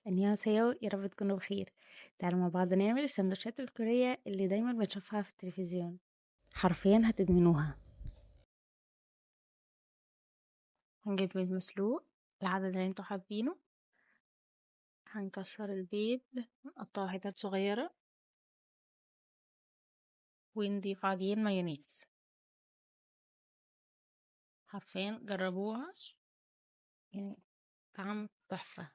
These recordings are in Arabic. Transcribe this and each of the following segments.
안녕하세요، يا رب تكونوا بخير. تعالوا مع بعض نعمل السندوتشات الكورية اللي دايما بنشوفها في التلفزيون. حرفيا هتدمنوها. هنجيب بيض مسلوق العدد اللي انتوا حابينه. هنكسر البيض، نقطعه حتت صغيرة، ونضيف عليه المايونيز. حرفيا جربوها، يعني طعم تحفة.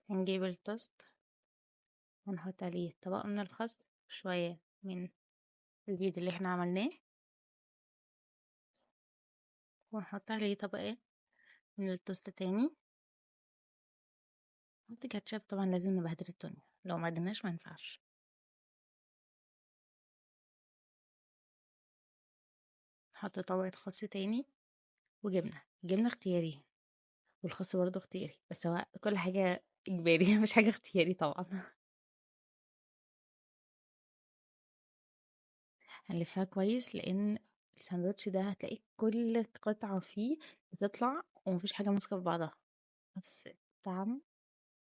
هنجيب التوست ونحط عليه طبق من الخس، شوية من البيض اللي احنا عملناه، ونحط عليه طبقة من التوست تاني. نحط كاتشب، طبعا لازم نبهدل الدنيا، لو ما عدناش ما ينفعش. نحط طبقة خس تاني، وجبنة. جبنة اختياري، والخس برضه اختياري، بس هو كل حاجة إجباري مش حاجة اختياري طبعا. هنلفها كويس، لأن الساندوتش ده هتلاقي كل قطعة فيه بتطلع ومفيش حاجة ماسكة في بعضها، بس طعم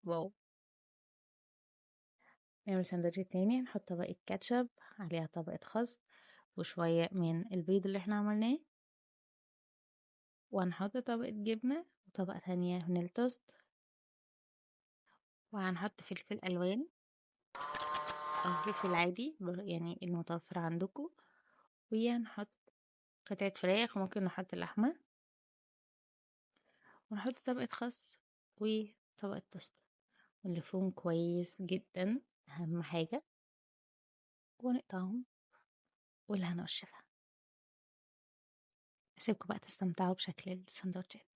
واو. نعمل ساندوتش تاني، نحط طبقة كاتشب، عليها طبقة خس، وشوية من البيض اللي احنا عملناه، وهنحط طبقة جبنة وطبقة تانية من التوست، وهنحط فلفل ألوان أو فلفل عادي يعني المتوفر عندكم، وهنحط قطعة فراخ، وممكن نحط لحمة، ونحط طبقة خس وطبقة توست، ونلفهم كويس جدا، أهم حاجة، ونقطعهم، والهنا والشفا. أسيبكم بقى تستمتعوا بشكل السندوتشات.